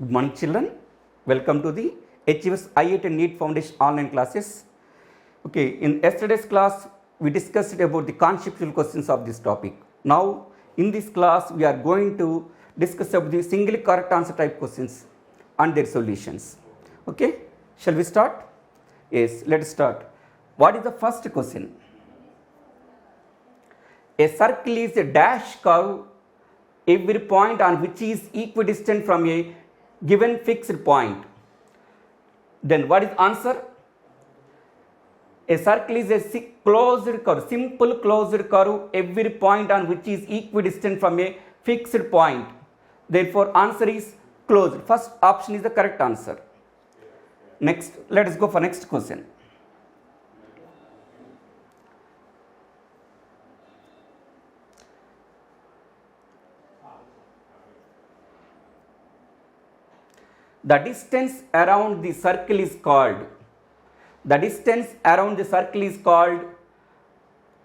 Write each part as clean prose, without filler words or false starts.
Good morning children, welcome to the HUS IIT NEET Foundation online classes. Okay, in yesterday's class we discussed about the conceptual questions of this topic. Now in this class we are going to discuss about the single correct answer type questions and their solutions. Okay, shall we start? Yes, let us start. What is the first question? A circle is a dash curve, every point on which is equidistant from a given fixed point. Then what is answer? A circle is a closed curve, simple closed curve, every point on which is equidistant from a fixed point. Therefore answer is closed. First option is the correct answer. Next, let us go for next question. The distance around the circle is called,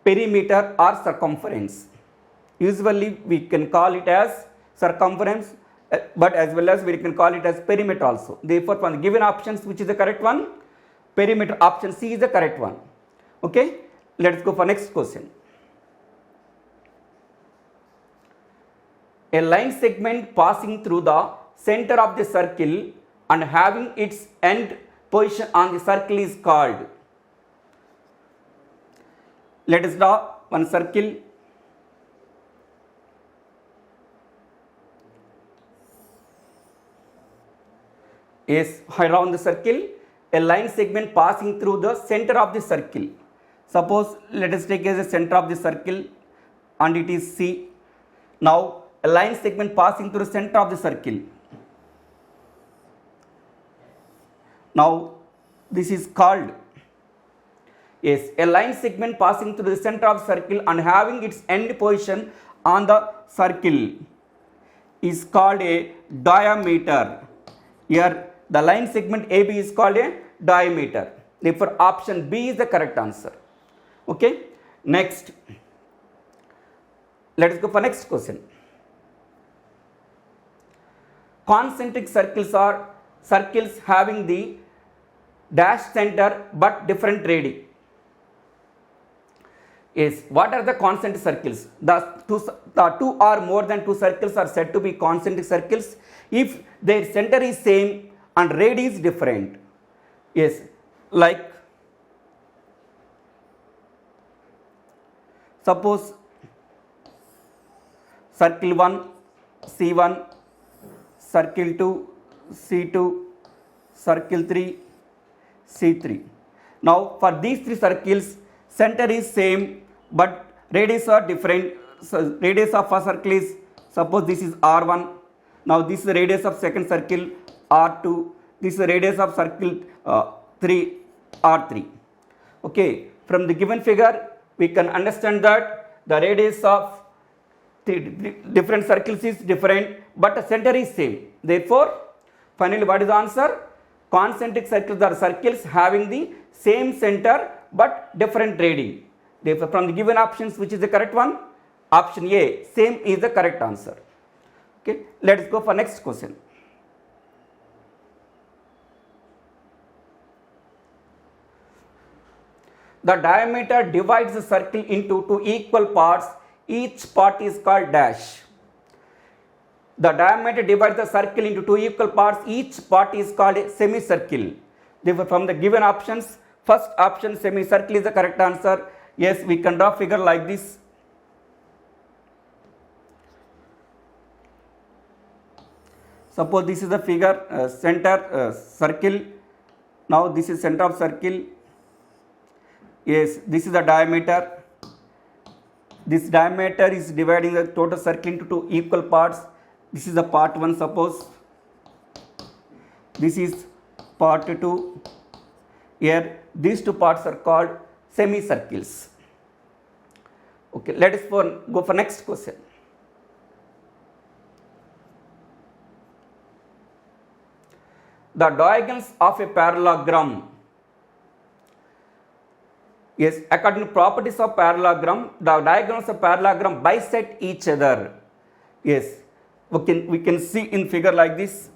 perimeter or circumference. Usually we can call it as circumference, but as well as we can call it as perimeter also. Therefore from the given options, which is the correct one? Perimeter, option C is the correct one. Okay, let us go for next question. A line segment passing through the center of the circle and having its end position on the circle is called. Let us draw one circle. Yes, around the circle, a line segment passing through the center of the circle. Suppose let us take as a center of the circle and it is C. Now a line segment passing through the center of the circle. Now this is called, yes, a line segment passing through the center of the circle and having its end position on the circle is called a diameter. Here the line segment AB is called a diameter. Therefore option B is the correct answer. Okay, next, let us go for next question. Concentric circles are circles having the dash center but different radii. Yes, what are the concentric circles? The two or more than two circles are said to be concentric circles if their center is same and radii is different. Yes, like suppose circle 1 C1, circle 2 C2, circle 3 C3. Now for these three circles, center is same but radius are different. So radius of first circle is, suppose this is R1. Now this is the radius of second circle R2. This is the radius of circle 3 R3. Okay, from the given figure we can understand that the radius of different circles is different but the center is same. Therefore finally what is the answer? Concentric circles are circles having the same center but different radii. Therefore from the given options, which is the correct one? Option A, same, is the correct answer. Okay, let us go for next question. The diameter divides the circle into two equal parts. Each part is called dash. The diameter divides the circle into two equal parts. Each part is called a semicircle. Therefore from the given options, first option semicircle is the correct answer. Yes, we can draw figure like this. Suppose this is the figure, center circle. Now this is center of circle. Yes, this is the diameter. This diameter is dividing the total circle into two equal parts. This is the part 1, suppose. This is part 2. Here these two parts are called semicircles. Okay, let us go for next question. The diagonals of a parallelogram. Yes, according to properties of parallelogram, the diagonals of parallelogram bisect each other. Yes, we can see in figure like this.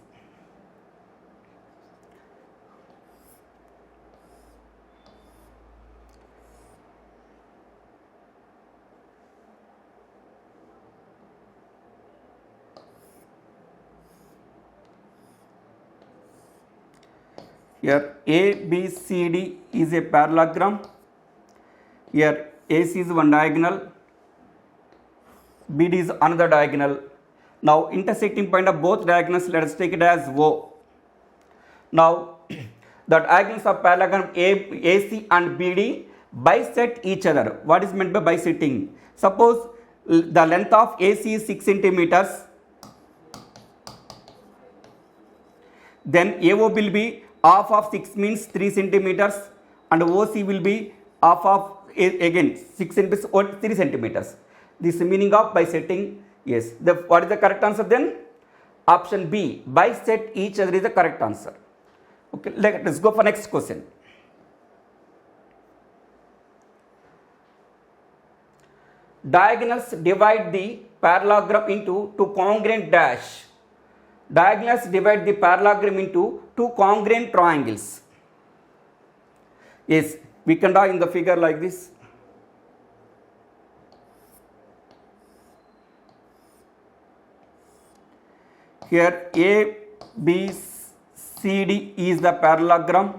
Here ABCD is a parallelogram. Here AC is one diagonal, BD is another diagonal. Now intersecting point of both diagonals, let us take it as O. Now the diagonals of parallelogram AC and BD bisect each other. What is meant by bisecting? Suppose the length of AC is 6 centimeters, then AO will be half of 6 means 3 centimeters, and OC will be half of again 6 centimeters or 3 centimeters. This is the meaning of bisecting. Yes. What is the correct answer then? Option B, bisect each other is the correct answer. Okay, let's go for next question. Diagonals divide the parallelogram into two congruent dash. Diagonals divide the parallelogram into two congruent triangles. Yes, we can draw in the figure like this. Here A, B, C, D is the parallelogram.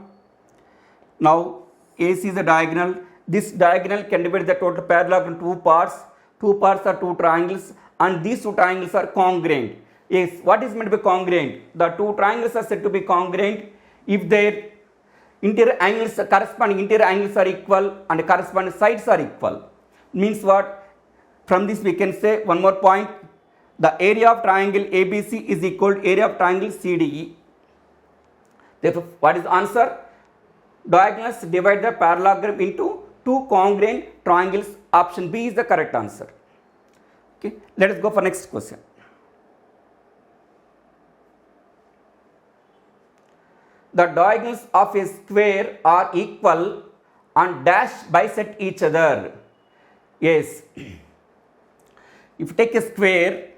Now AC is the diagonal. This diagonal can divide the total parallelogram into two parts. Two parts are two triangles, and these two triangles are congruent. Yes, what is meant by congruent? The two triangles are said to be congruent if their interior angles, corresponding interior angles are equal and corresponding sides are equal. Means what? From this we can say one more point. The area of triangle ABC is equal to area of triangle CDE. Therefore, what is the answer? Diagonals divide the parallelogram into two congruent triangles. Option B is the correct answer. Okay, let us go for next question. The diagonals of a square are equal and dash bisect each other. Yes, if you take a square,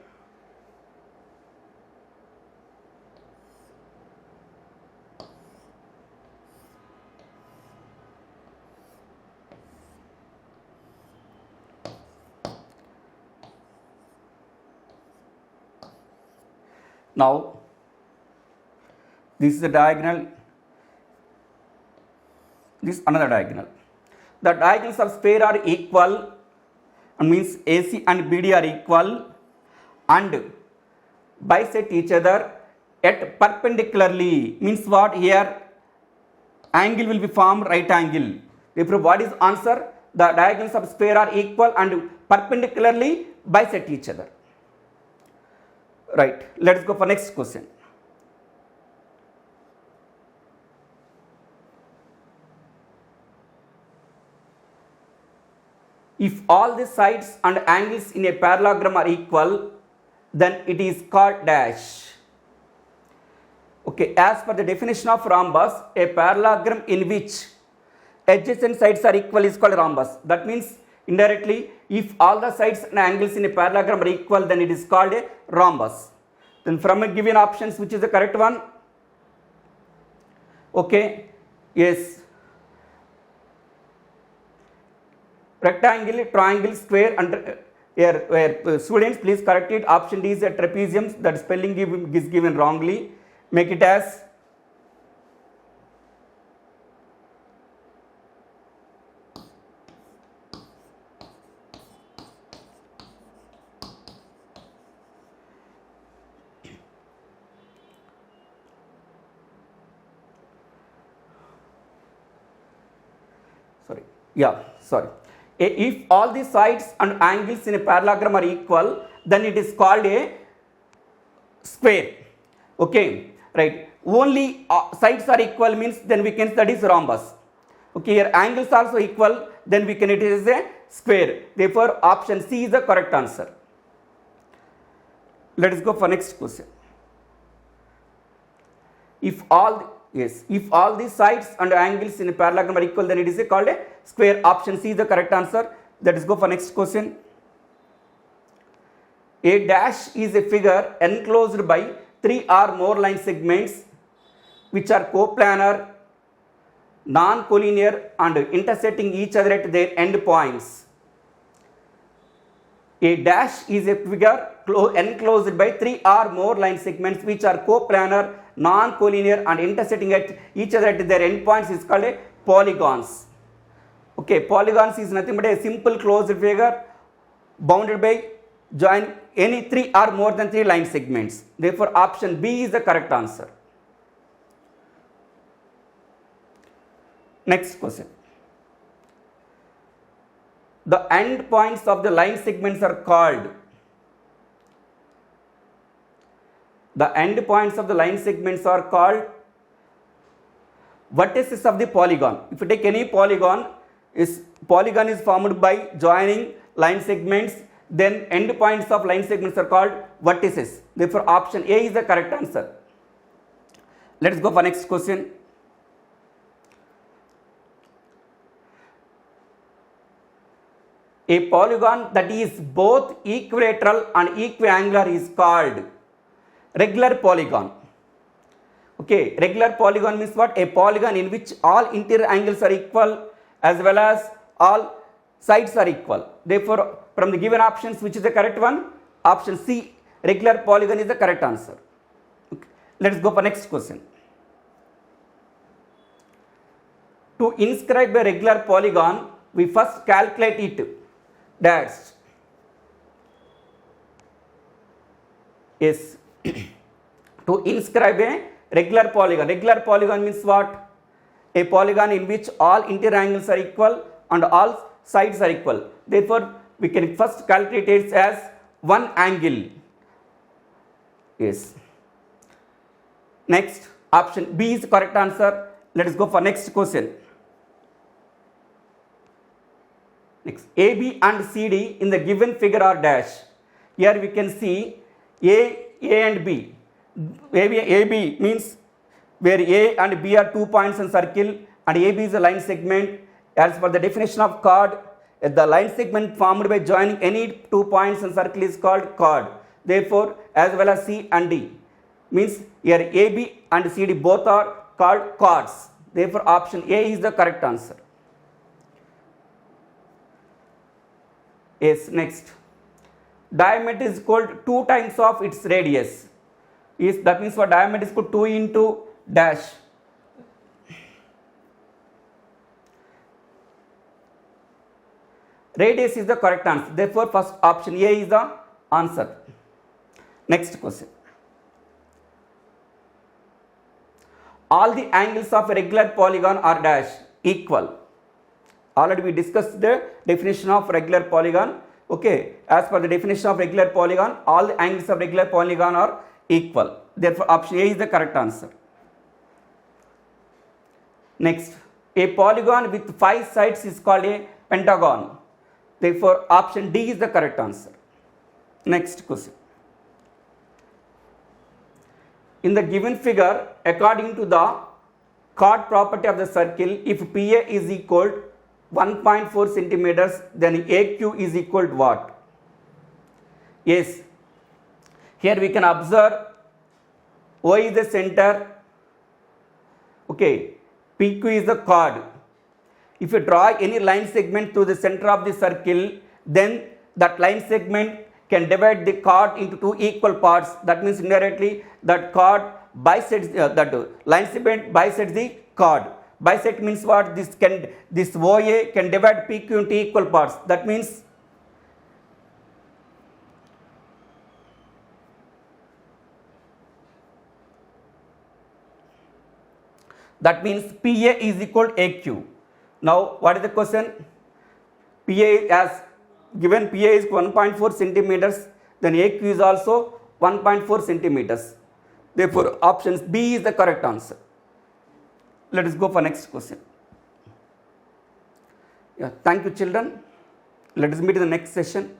now this is the diagonal, this is another diagonal. The diagonals of square are equal, and means AC and BD are equal and bisect each other at perpendicularly. Means what? Here angle will be formed right angle. Therefore, what is answer? The diagonals of square are equal and perpendicularly bisect each other. Right. Let us go for next question. If all the sides and angles in a parallelogram are equal, then it is called dash. Okay, as per the definition of rhombus, a parallelogram in which adjacent sides are equal is called rhombus. That means indirectly, if all the sides and angles in a parallelogram are equal, then it is called a rhombus. Then from a given options, which is the correct one? Okay, yes. Rectangle, triangle, square, and here students please correct it. Option D is a trapezium. That spelling is given wrongly. Make it as if all the sides and angles in a parallelogram are equal, then it is called a square. Okay, right. Only sides are equal means then we can say that is rhombus. Okay, here angles also equal, then we can it is a square. Therefore, option C is the correct answer. Let us go for next question. If all the sides and angles in a parallelogram are equal, then it is called a square. Option C is the correct answer. Let us go for next question. A dash is a figure enclosed by 3 or more line segments which are coplanar, non-collinear and intersecting each other at their end points. A dash is a figure enclosed by 3 or more line segments which are coplanar, non-collinear and intersecting at each other at their endpoints is called a polygons. Okay, polygons is nothing but a simple closed figure bounded by join any 3 or more than 3 line segments. Therefore, option B is the correct answer. Next question. The end points of the line segments are called. The end points of the line segments are called vertices of the polygon. If you take any polygon is formed by joining line segments, then end points of line segments are called vertices. Therefore, option A is the correct answer. Let us go for next question. A polygon that is both equilateral and equiangular is called regular polygon. Okay, regular polygon means what? A polygon in which all interior angles are equal as well as all sides are equal. Therefore, from the given options, which is the correct one? Option C, regular polygon is the correct answer. Okay. Let us go for next question. To inscribe a regular polygon, we first calculate it. Dash is to inscribe a regular polygon. Regular polygon means what? A polygon in which all interior angles are equal and all sides are equal. Therefore, we can first calculate it as one angle. Yes. Next, option B is the correct answer. Let us go for next question. Next, AB and CD in the given figure are dash. Here we can see A and B. AB means where A and B are 2 points in circle and AB is a line segment. As per the definition of chord, the line segment formed by joining any 2 points in circle is called chord. Therefore, as well as C and D means here AB and CD both are called chords. Therefore, option A is the correct answer. Yes, next. Diameter is equal to 2 times of its radius. Yes, that means for diameter is equal to 2 into dash. Radius is the correct answer. Therefore, first option A is the answer. Next question. All the angles of a regular polygon are dash equal. Already we discussed the definition of regular polygon. Okay, as per the definition of regular polygon, all the angles of regular polygon are equal. Therefore, option A is the correct answer. Next, a polygon with 5 sides is called a pentagon. Therefore, option D is the correct answer. Next question. In the given figure, according to the chord property of the circle, if PA is equal to 1.4 centimeters, then AQ is equal to what? Yes, here we can observe O is the center, okay, PQ is the chord. If you draw any line segment through the center of the circle, then that line segment can divide the chord into 2 equal parts. That means indirectly that chord bisects that line segment bisects the chord. Bisect means what? This OA can divide PQ into equal parts. That means PA is equal to AQ. Now, what is the question? PA as given PA is 1.4 centimeters, then AQ is also 1.4 centimeters. Therefore, option B is the correct answer. Let us go for next question. Yeah, thank you children. Let us meet in the next session.